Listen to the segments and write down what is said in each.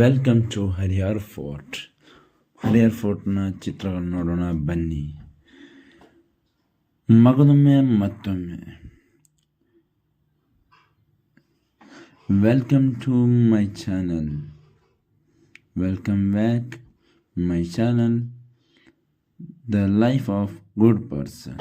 Welcome to Harihar fort. Harihar ಫೋರ್ಟ್ನ ಚಿತ್ರಗಳನ್ನು ನೋಡೋಣ ಬನ್ನಿ. ಮಗದೊಮ್ಮೆ ಮತ್ತೊಮ್ಮೆ welcome to my channel. Welcome back my channel, the life of good person.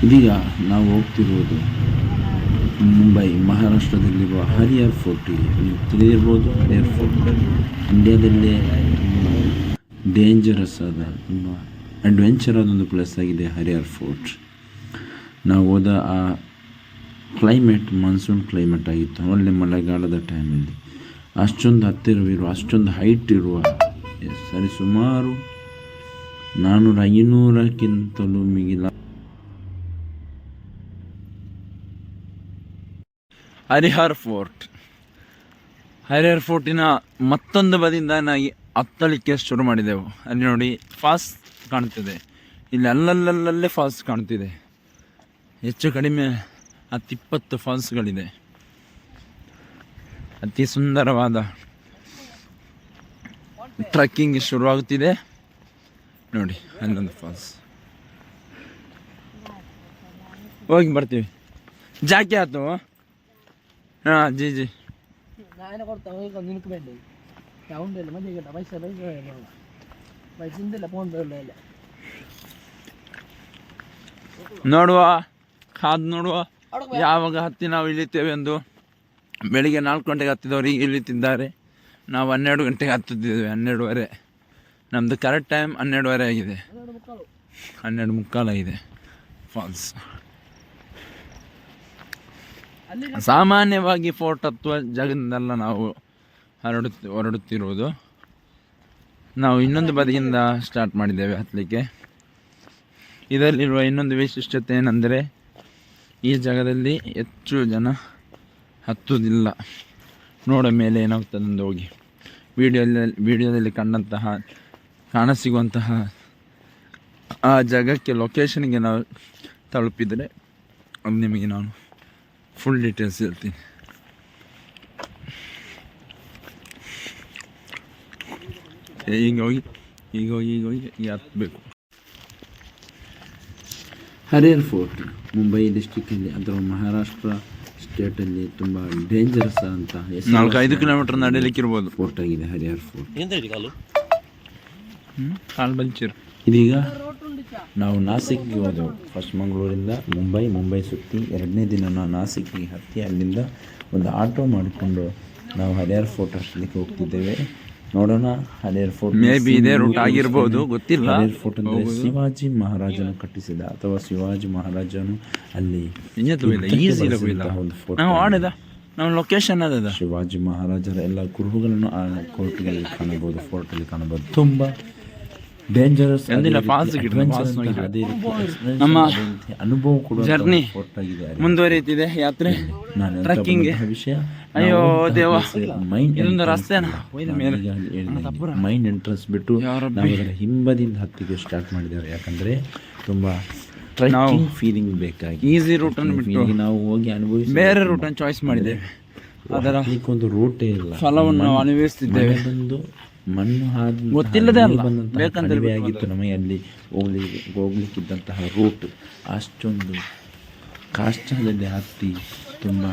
ಇದೀಗ ನಾವು ಹೋಗ್ತಿರುವುದು ಮುಂಬೈ, ಮಹಾರಾಷ್ಟ್ರದಲ್ಲಿರುವ ಹರಿಹರ್ ಫೋರ್ಟಿಗೆ. ನೀವು ತಿಳಿದಿರ್ಬೋದು, ಹರಿಹರ್ ಫೋರ್ಟ್ ಇಂಡಿಯಾದಲ್ಲೇ ಡೇಂಜರಸ್ ಆದ, ತುಂಬ ಅಡ್ವೆಂಚರ್ ಆದ ಒಂದು ಪ್ಲೇಸ್ ಆಗಿದೆ ಹರಿಹರ್ ಫೋರ್ಟ್. ನಾವು ಹೋದ ಆ ಕ್ಲೈಮೇಟ್ ಮಾನ್ಸೂನ್ ಕ್ಲೈಮೇಟ್ ಆಗಿತ್ತು, ಒಳ್ಳೆ ಮಳೆಗಾಲದ ಟೈಮಲ್ಲಿ. ಅಷ್ಟೊಂದು ಹತ್ತಿರವಿರುವ, ಅಷ್ಟೊಂದು ಹೈಟ್ ಇರುವ, ಸರಿ ಸುಮಾರು 400-500ಕ್ಕಿಂತಲೂ ಮಿಗಿಲ ಹರಿಹರ್ ಫೋರ್ಟ್. ಹರಿಹರ್ ಫೋರ್ಟಿನ ಮತ್ತೊಂದು ಬದಿಯಿಂದ ನಾವು ಹತ್ತಲಿಕ್ಕೆ ಶುರು ಮಾಡಿದೆವು. ಅಲ್ಲಿ ನೋಡಿ ಫಾಲ್ಸ್ ಕಾಣ್ತಿದೆ, ಇಲ್ಲಿ ಅಲ್ಲಲ್ಲಲ್ಲೇ ಫಾಲ್ಸ್ ಕಾಣ್ತಿದೆ. ಹೆಚ್ಚು ಕಡಿಮೆ 10-20 ಫಾಲ್ಸ್ಗಳಿದೆ. ಅತಿ ಸುಂದರವಾದ ಟ್ರೆಕ್ಕಿಂಗ್ ಶುರುವಾಗುತ್ತಿದೆ. ನೋಡಿ ಅಲ್ಲೊಂದು ಫಾಲ್ಸ್, ಹೋಗಿ ಬರ್ತೀವಿ. ಜಾಕೆ ಆಯ್ತು. ಹಾಂ ಜಿ ಜಿ ನೋಡುವ, ಕಾದು ನೋಡುವ ಯಾವಾಗ ಹತ್ತಿ ನಾವು ಇಳಿತೇವೆ ಎಂದು. ಬೆಳಿಗ್ಗೆ 4 ಗಂಟೆಗೆ ಹತ್ತಿದವರು ಈಗ ಇಳಿತಿದ್ದಾರೆ. ನಾವು 12 ಗಂಟೆಗೆ ಹತ್ತುತ್ತಿದ್ದೇವೆ, 12:30. ನಮ್ಮದು ಕರೆಕ್ಟ್ ಟೈಮ್ 12:30 ಆಗಿದೆ, 12:45 ಆಗಿದೆ. ಫಾಲ್ಸ್ ಸಾಮಾನ್ಯವಾಗಿ ಫೋರ್ಟ್ ಹತ್ತುವ ಜಾಗದಿಂದಲ್ಲ ನಾವು ಹೊರಡುತ್ತಿರುವುದು. ನಾವು ಇನ್ನೊಂದು ಬದಿಯಿಂದ ಸ್ಟಾರ್ಟ್ ಮಾಡಿದ್ದೇವೆ ಹತ್ತಲಿಕ್ಕೆ. ಇದರಲ್ಲಿರುವ ಇನ್ನೊಂದು ವೈಶಿಷ್ಟ್ಯತೆ ಏನೆಂದರೆ, ಈ ಜಾಗದಲ್ಲಿ ಹೆಚ್ಚು ಜನ ಹತ್ತುವುದಿಲ್ಲ. ನೋಡ ಮೇಲೆ ಏನಾಗ್ತದೆ ಹೋಗಿ ವಿಡಿಯೋದಲ್ಲಿ ಕಾಣಸಿಗುವಂತಹ ಆ ಜಾಗಕ್ಕೆ, ಲೊಕೇಶನ್ಗೆ ನಾವು ತಲುಪಿದರೆ ಅದು ನಿಮಗೆ ನಾನು ಫುಲ್ ಡೀಟೇಲ್ಸ್ ಹೇಳ್ತೀನಿ. ಈಗ ಹೋಗಿ ಹತ್ತಬೇಕು. ಹರಿಹರ್ ಫೋರ್ಟ್ ಮುಂಬೈ ಡಿಸ್ಟಿಕಲ್ಲಿ ಅಥವಾ ಮಹಾರಾಷ್ಟ್ರ ಸ್ಟೇಟಲ್ಲಿ ತುಂಬ ಡೇಂಜರಸ್ ಅಂತ 4-5 ಕಿಲೋಮೀಟರ್ ನಡೆಯಲಿಕ್ಕಿರ್ಬೋದು ಫೋರ್ಟ್ ಆಗಿದೆ ಹರಿಹರ್ ಫೋರ್ಟ್. ಇದೀಗ ನಾವು ನಾಸಿಕ್ಗೆ ಹೋದೆವು. ಫಸ್ಟ್ ಮಂಗಳೂರಿಂದ ಮುಂಬೈ ಸುತ್ತಿ 2ನೇ ದಿನ ನಾವು ನಾಸಿಕ್ಗೆ ಹತ್ತಿ ಅಲ್ಲಿಂದ ಒಂದು ಆಟೋ ಮಾಡಿಕೊಂಡು ನಾವು ಹರಿಹರ್ ಫೋರ್ಟ್ ಹತ್ತಲಿಕ್ಕೆ ಹೋಗ್ತಿದ್ದೇವೆ. ನೋಡೋಣ ಹರಿಹರ್ ಫೋರ್ಟ್ ಮೇ ಬಿ ಇದೇ ರೂಟ್ ಆಗಿರ್ಬೋದು, ಗೊತ್ತಿಲ್ಲ. ಹರಿಹರ್ ಫೋರ್ಟ್ ಅಂದರೆ ಶಿವಾಜಿ ಮಹಾರಾಜನು ಕಟ್ಟಿಸಿದ, ಅಥವಾ ಶಿವಾಜಿ ಮಹಾರಾಜನು ಅಲ್ಲಿ ಒಂದು ಫೋರ್ಟ್. ನಾವು ಲೊಕೇಶನ್ ಅದ ಶಿವಾಜಿ ಮಹಾರಾಜರ ಎಲ್ಲ ಕುರುಹುಗಳನ್ನು ಆ ಕೋರ್ಟ್ಗಳಲ್ಲಿ ಕಾಣಬಹುದು, ಫೋರ್ಟಲ್ಲಿ ಕಾಣಬಹುದು. ತುಂಬ ಡೇಂಜರಸ್ ನಮ್ಮ ಅನುಭವ ಕೂಡ ಜರ್ನಿ ಮುಂದುವರಿಯುತ್ತಿದೆ. ಯಾತ್ರೆ ಟ್ರೆಕ್ಕಿಂಗ್. ಅಯ್ಯೋ ದೇವ, ಇದೊಂದು ರಸ್ತೆನಾ? ಮೈಂಡ್ ಇಂಟ್ರೆಸ್ಟ್ ಬಿಟ್ಟು ನಾವು ಅದರ ಹಿಂಬದಿಯಿಂದ ಹತ್ತಿಗೆ ಸ್ಟಾರ್ಟ್ ಮಾಡಿದ್ದೇವೆ. ಯಾಕಂದ್ರೆ ತುಂಬಾ ಟ್ರೆಕ್ಕಿಂಗ್ ಫೀಲಿಂಗ್ ಬೇಕಾಗಿ ಈಸಿ ರೂಟ್ ಅನ್ನು ಬಿಟ್ಟು ನಾವು ಹೋಗಿ ಅನುಭವಿಸಿ ಬೇರೆ ರೂಟ್ ಅನ್ನು ಚಾಯ್ಸ್ ಮಾಡಿದ್ದೇವೆ. ಅದರ ಒಂದು ರೂಟೇ ಇಲ್ಲ, ಫಲವನ್ನು ನಾವು ಅನುಭವಿಸುತ್ತಿದ್ದೇವೆ. ಮಣ್ಣು ಗೊತ್ತಿಲ್ಲದೆ ಅಲ್ಲ, ಬೇಕಂದ್ರೆ ಆಗಿತ್ತು ನಮಗೆ ಅಲ್ಲಿ ಹೋಗ್ಲಿಕ್ಕಿದ್ದಂತಹ ರೂಟ್. ಅಷ್ಟೊಂದು ಕಷ್ಟದಲ್ಲಿ ಹತ್ತಿ ತುಂಬ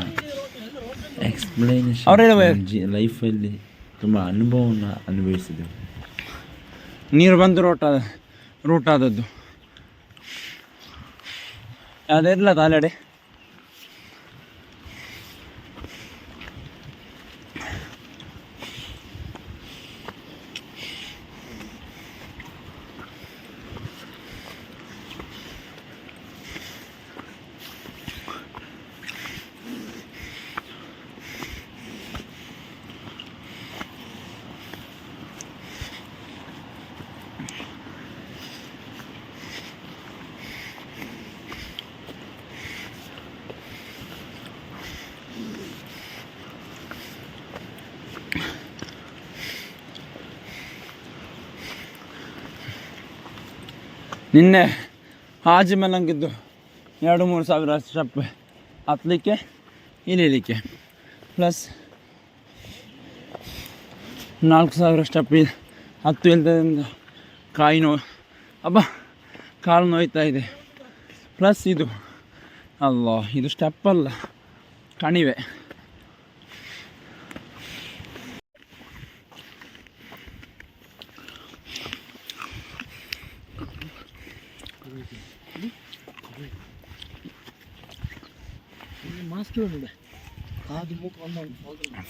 ಎಕ್ಸ್ಪ್ಲೈನೇಷನ್ ಲೈಫಲ್ಲಿ ತುಂಬ ಅನುಭವವನ್ನು ಅನುಭವಿಸಿದೆವು. ನೀರು ಬಂದು ರೂಟ್ ಆದದ್ದು ಯಾವುದಿಲ್ಲ ತಾಲೆಡೆ. ನಿನ್ನೆ ಹಾಜಿ ಮಲಂಗಿದ್ದು 2-3 ಸಾವಿರ ಸ್ಟೆಪ್ ಹತ್ತಲಿಕ್ಕೆ ಇಳಿಲಿಕ್ಕೆ, ಪ್ಲಸ್ 4,000 ಸ್ಟೆಪ್ ಹತ್ತು ಇಲ್ದದಿಂದ ಕಾಲು ನೋಯ್ತಾ ಇದೆ. ಪ್ಲಸ್ ಇದು ಇದು ಸ್ಟೆಪ್ ಅಲ್ಲ, ಕಣಿವೆ.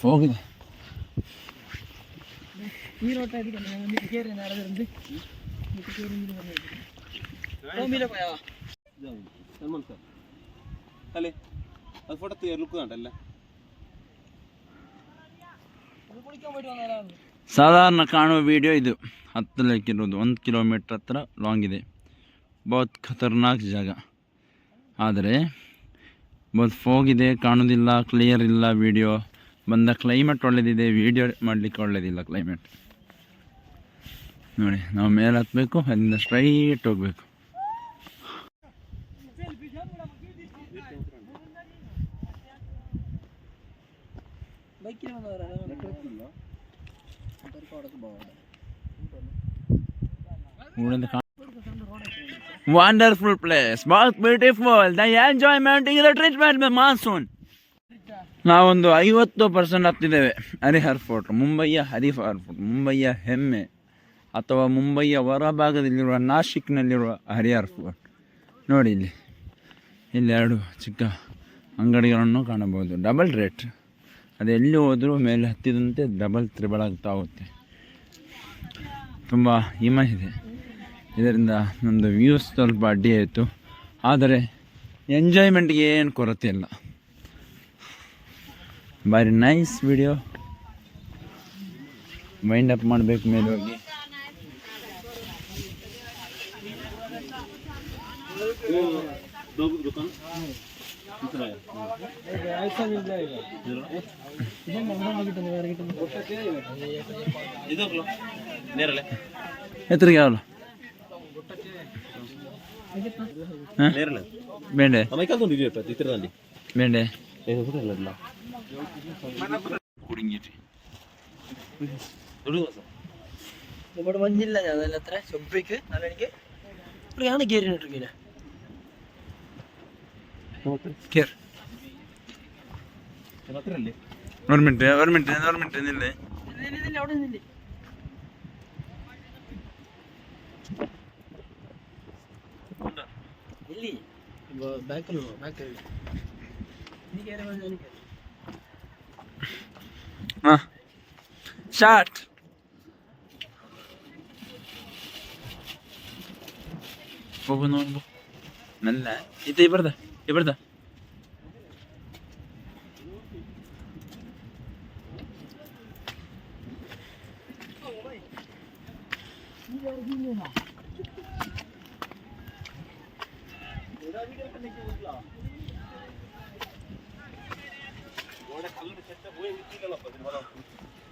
ಹೋಗಿದೆ ಸಾಧಾರಣ ಕಾಣುವ ವಿಡಿಯೋ ಇದು. 10 ಲೈಕ್ ಇರೋದು, 1 ಕಿಲೋಮೀಟ್ರ್ ಹತ್ರ ಲಾಂಗ್ ಇದೆ. ಬಹುತ್ ಖತರ್ನಾಕ್ ಜಾಗ. ಆದರೆ ಬಹುತ್ ಫೋಗ್ ಇದೆ, ಕಾಣೋದಿಲ್ಲ, ಕ್ಲಿಯರ್ ಇಲ್ಲ ವಿಡಿಯೋ. ಬಂದ ಕ್ಲೈಮೇಟ್ ಒಳ್ಳೆದಿದೆ, ವಿಡಿಯೋ ಮಾಡಲಿಕ್ಕೆ ಒಳ್ಳೆಯದಿಲ್ಲ ಕ್ಲೈಮೇಟ್. ನೋಡಿ, ನಾವು ಮೇಲೆ ಹತ್ತಬೇಕು, ಅಲ್ಲಿಂದ ಸ್ಟ್ರೈಟ್ ಹೋಗಬೇಕು. Wonderful place, most beautiful. The enjoyment is the treatment by monsoon. ನಾವೊಂದು 50% ಹತ್ತಿದ್ದೇವೆ. ಹರಿಹರ್ ಫೋರ್ಟ್, ಮುಂಬಯಿಯ ಹರಿಹರ್ ಫೋರ್ಟ್, ಮುಂಬಯಿಯ ಹೆಮ್ಮೆ, ಅಥವಾ ಮುಂಬಯಿಯ ಹೊರಭಾಗದಲ್ಲಿರುವ ನಾಶಿಕ್ನಲ್ಲಿರುವ ಹರಿಹರ್ ಫೋರ್ಟ್. ನೋಡಿ, ಇಲ್ಲಿ 2 ಚಿಕ್ಕ ಅಂಗಡಿಗಳನ್ನು ಕಾಣಬಹುದು. ಡಬಲ್ ರೇಟ್, ಅದು ಎಲ್ಲಿ ಹೋದರೂ ಮೇಲೆ ಹತ್ತಿದಂತೆ ಡಬಲ್ ತ್ರಿಬಲ್ ಆಗ್ತಾ ಹೋಗುತ್ತೆ. ತುಂಬ ಹಿಮ ಇದೆ, ಇದರಿಂದ ನಮ್ಮದು ವ್ಯೂಸ್ ಸ್ವಲ್ಪ ಅಡ್ಡಿ ಆಯಿತು. ಆದರೆ ಎಂಜಾಯ್ಮೆಂಟ್ಗೆ ಏನು ಕೊರತೆ ಇಲ್ಲ. ಭಾರಿ ನೈಸ್ ವಿಡಿಯೋ. ವೈಂಡ್ ಅಪ್ ಮಾಡಬೇಕು ಮೇಲೆ ಹೋಗಿ. ಎತ್ತರಿಗೆ ಯಾವಲ್ಲ ಬೇಂಡೆ ಬೇಂಡೆ ഇവിടെ മഞ്ഞില്ല അത്ര ചൊബ്ബയ്ക്ക് അല്ലെങ്കിൽ ഇവിടെയാണ് കയറിയിട്ടിരിക്കുന്നത്. ഒരു മിനിറ്റ് നില്ലേ അവിടെ നിന്നില്ലേ ഇല്ലേ ബാക്കിലുള്ളൂ ബാക്കിലുള്ള നീ കയറി ಸ್ಟಾರ್ಟ್. ಹೋಗು ನೋಡ್ಬೋ ನನ್ನ ಇದು ಇಬ್ಬರ್ದ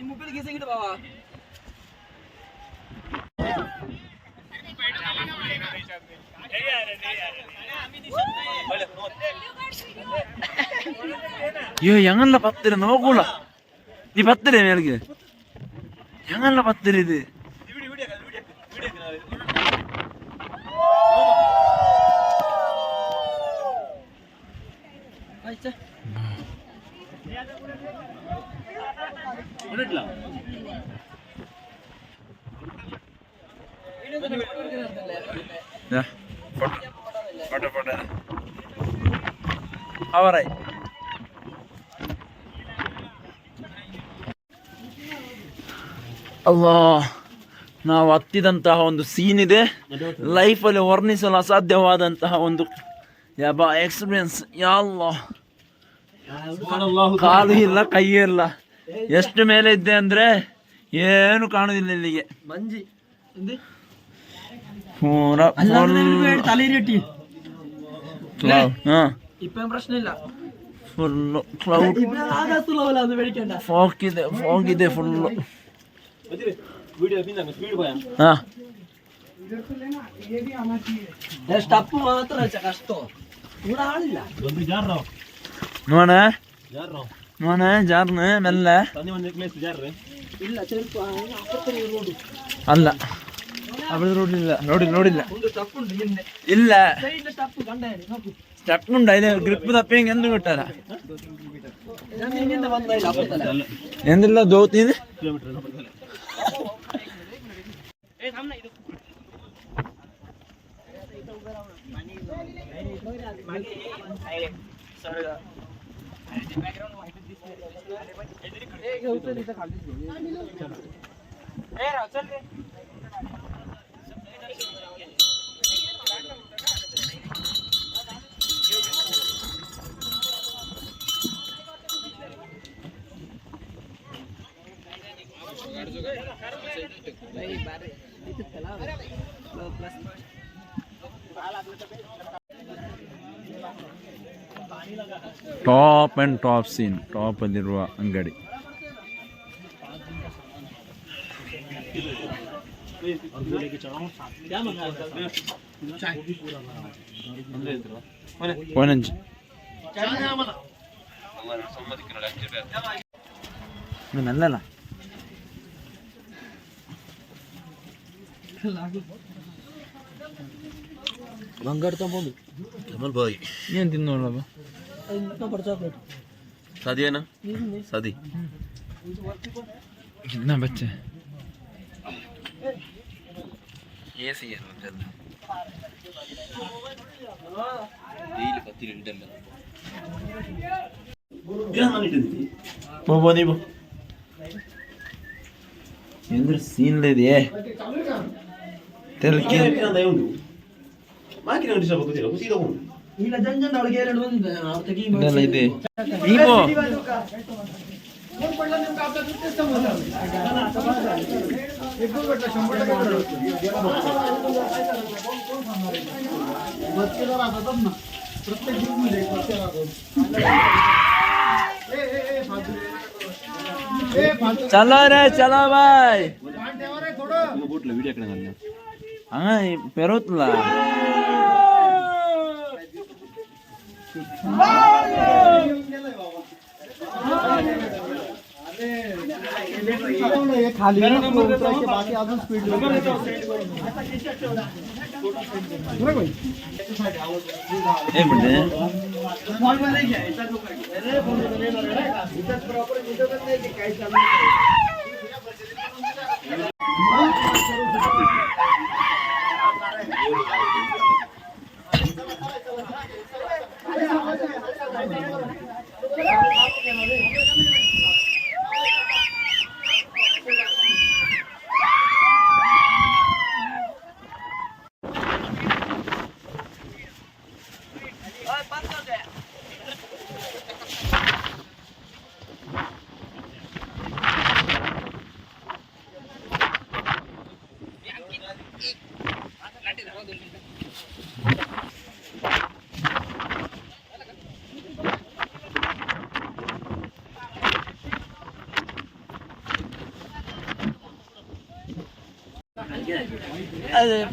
ಮೊಬೈಲ್ ಗೀಸ ಗಿಡ ಬಾವಾ അയ്യോ ഞങ്ങളുടെ 10 നോക്കൂല. നീ 10 മേലേക്ക് ഞങ്ങളുടെ 10 ഇത് ഫോട്ടോ ಅವರಾಯ್. ಅಲ್ಲಾ, ನಾವು ಹತ್ತಿದಂತಹ ಒಂದು ಸೀನ್ ಇದೆ, ಲೈಫಲ್ಲಿ ವರ್ಣಿಸಲು ಅಸಾಧ್ಯವಾದಂತಹ ಒಂದು ಎಕ್ಸ್ಪೀರಿಯನ್ಸ್. ಯಾಲ್ಲ, ಕಾಲು ಇಲ್ಲ, ಕೈ ಇಲ್ಲ. ಎಷ್ಟು ಮೇಲೆ ಇದ್ದೆ ಅಂದ್ರೆ ಏನು ಕಾಣುದಿಲ್ಲ ಇಲ್ಲಿಗೆ. ಮಂಜಿ ಪೂರ ತಲೆರೆಟ್ಟಿ ഇപ്പം പ്രശ്നമില്ല. ഫുള്ള് ക്ലൗഡ്, ഫോഗ് ಇದೆ ಫುಲ್ಲು. ಸ್ಟಪ್ ಮಾತ್ರ ಕಷ್ಟ ಕೂಡ ಆಳಿಲ್ಲ ನೋಡ ನೋಡ ಜಾರ್ನ ಮೆಲ್ಲ ಇಲ್ಲ ಸ್ವಲ್ಪ ರೋಡು ಅಲ್ಲ ಅವಳ ರೋಡ್ ಇಲ್ಲ ನೋಡಿಲ್ಲ ಒಂದು ಸ್ಟಪ್ ಉಂಟು ಹಿಂದೆ ಇಲ್ಲ ಸೈಡ್ ಸ್ಟಪ್ ಗಂಡ ನೋಡು ಸ್ಟೆಪ್ ಉಂಡ ಇದೆ ಗ್ರಿಪ್ ತಪ್ಪಿ ಹಿಂಗೆ ಎಂದು ಬಿಟ್ಟಾರ ಹಿಂದಿಂದ ಬಂದ ಇಲ್ಲ ಅಪ್ಪತ್ತಲ್ಲ ಎಂದಿಲ್ಲ ದೋತೀನಿ ಟಾಪ್ ಆ್ಯಂಡ್ ಟಾಪ್ ಸೀನ್ ಟಾಪಲ್ಲಿರುವ ಅಂಗಡಿ ಪೋನಂಜಿ ಮೆಲ್ಲಲ್ಲ ಬಂಗಾರ ತಗೊಂಡು ಕಮಲ್ ಬಾಯ್ ಏನು ತಿನ್ನೋಳವ ಚಾಕ್ಲೇಟ್ शादी है ना शादी कितना बच्चे ये सही है जल्दी ಡೈಲಿ 10 ಲೀಟರ್ ಬೋ ನೀವು ಎಂದ್ರೆ ಸೀನ್ ಇದೆಯೇ ತೆಲ್ಕಿ ಉಂಟು ಮಾಕಿನ ಡಿಸ್ಟರ್ಬ್ ಆಗುತ್ತಿಲ್ಲ ಸೀದಾ ಹೋಗು ಇಲ್ಲ ಜಂಜಂಡ ಅವಳಿಗೆ ಎರಡು ಬಂದಿದೆ ಅವ್ರ ತೆಗಿ ಇದೆಲ್ಲ ಇದೆ ನೀವು चलो रे चलो भाई बोटला व्हिडिओ कडे घालला हांगा पेरवतला खाली बाकी अजून स्पीड एक मिनिट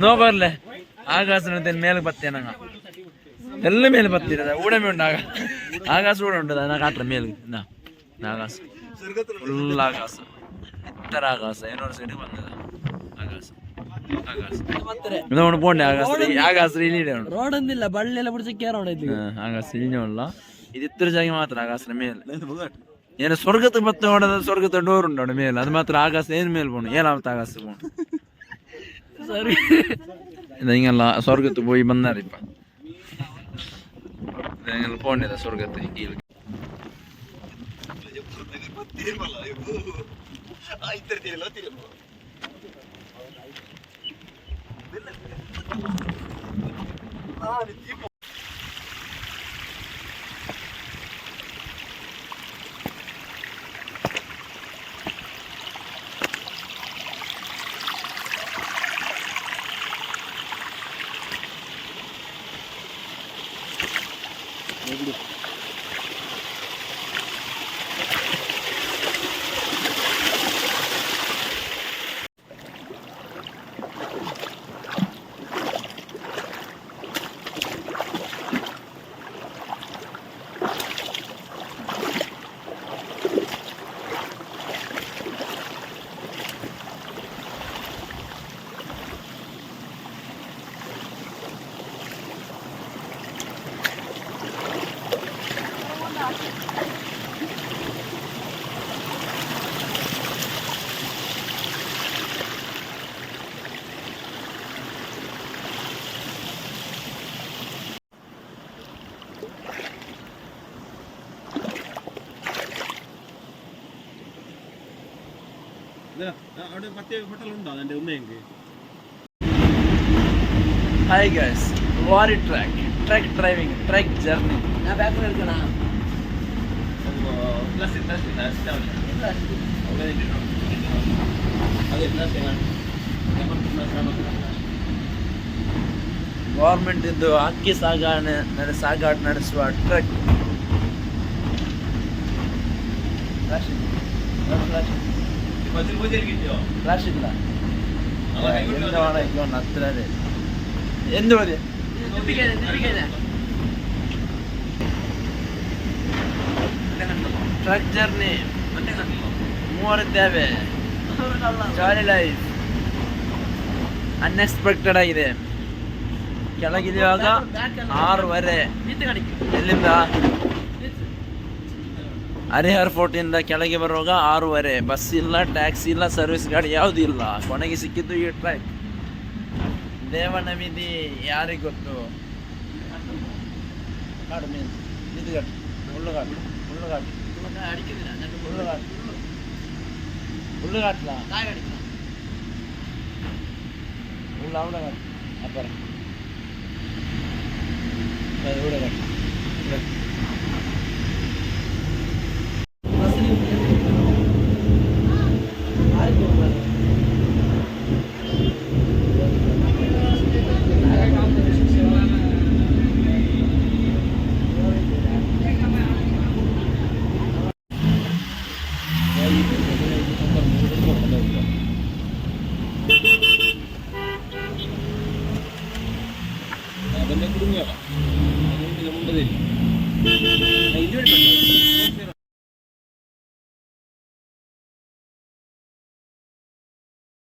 ನೋ ಬರ್ಲೆ ಆಕಾಶ ಮೇಲೆ ಬರ್ತೇನೆ ನಂಗ ಎಲ್ಲ ಮೇಲೆ ಬರ್ತಿರದ ಊಡಮೆ ಉಂಟು ಆಕಾಶ ಕೂಡ ಉಂಟದ ನಾ ಕಾಟ್ರ ಮೇಲೆ ಆಕಾಶ ಫುಲ್ ಆಕಾಶ ಇತ್ತರ ಆಕಾಶ ಯೂನಿವರ್ಸಿಟಿ ಬಂದದ ಆಕಾಶ ಆಕಾಶ ಪೋಂಡೆ ಆಕಾಶ ಇಲ್ಲಿ ರೋಡ್ ಅಂದಿಲ್ಲ ಬಳ್ಳೆಲ್ಲ ಬಿಡಿಸಿ ಕೇರೋಣ ಆಕಾಶ ಇಲ್ಲಿಲ್ಲ ಇದು ಇತ್ತರ ಜಾಗ ಮಾತ್ರ ಆಕಾಶ ಮೇಲೆ ಏನು ಸ್ವರ್ಗಕ್ಕೆ ಬತ್ತ ಹೊಡೆದ ಸ್ವರ್ಗದ ಡೋರ್ ಉಂಟು ಅವಳ ಮೇಲೆ ಅದು ಮಾತ್ರ ಆಕಾಶ ಏನು ಮೇಲೆ പോണു ಏನಾವತ್ತ ಆಕಾಶ പോണു ಸರಿ ಹಿಂಗೆಲ್ಲ ಸ್ವರ್ಗತ್ತು പോയി ಬಂದಾರಿಪ್ಪ ಹಿಂಗೆಲ್ಲ പോണ്ടിದ ಸ್ವರ್ಗತ್ತೆ ಕೀಳು അവിടെ പ്രത്യേക ഹോട്ടൽ ഉണ്ടോ അതിന്റെ ഉമ്മയെങ്കിൽ Hi guys, lorry truck driving, truck journey. ഞാൻ ബാക്കിൽ എടുക്കണ ಗೌರ್ಮೆಂಟ್ ಇದು ಅಕ್ಕಿ ಸಾಗಾಟ ನಡೆಸುವ ಟ್ರಕ್. ಫ್ಲಾಶ್ ಇಲ್ಲ ಎಂತ ಮಾಡಕ್ಕೆ ಹತ್ರ ಎಂದು ಹೋದೆ ಟ್ರಕ್ ಜರ್ನಿ ಮೂವರಿದ್ದೇವೆ. ಜಾಲಿ ಲೈಫ್ ಅನ್ಎಕ್ಸ್ಪೆಕ್ಟೆಡ್ ಆಗಿದೆ. ಕೆಳಗಿಳಿಯುವಾಗ 6:30 ಎಲ್ಲಿಂದ ಹರಿಹರ್ ಫೋರ್ಟಿಂದ ಕೆಳಗೆ ಬರುವಾಗ 6:30. ಬಸ್ ಇಲ್ಲ, ಟ್ಯಾಕ್ಸಿ ಇಲ್ಲ, ಸರ್ವಿಸ್ ಗಾಡಿ ಯಾವುದೂ ಇಲ್ಲ. ಕೊನೆಗೆ ಸಿಕ್ಕಿದ್ದು ಈ ಟ್ರ್ಯಾಕ್. ದೇವನವಿಧಿ ಯಾರಿಗೆ ಗೊತ್ತು? ಕಾಡು ಮೀನು ನಿಧಿಗಟ್ಟು ಹುಳ್ಳುಗಾಟು ಹುಳ್ಳುಗಾಟು ಹುಳ್ಳುಗಾಟ್ಲ ಹುಳ್ಳಗಾಟು ಅಬ್ಬರ ಹುಳ್ಳಗಾಟು ಅದನ್ನೇ ಕುಡುങ്ങിಯಲ್ಲ ಮುಂದೆ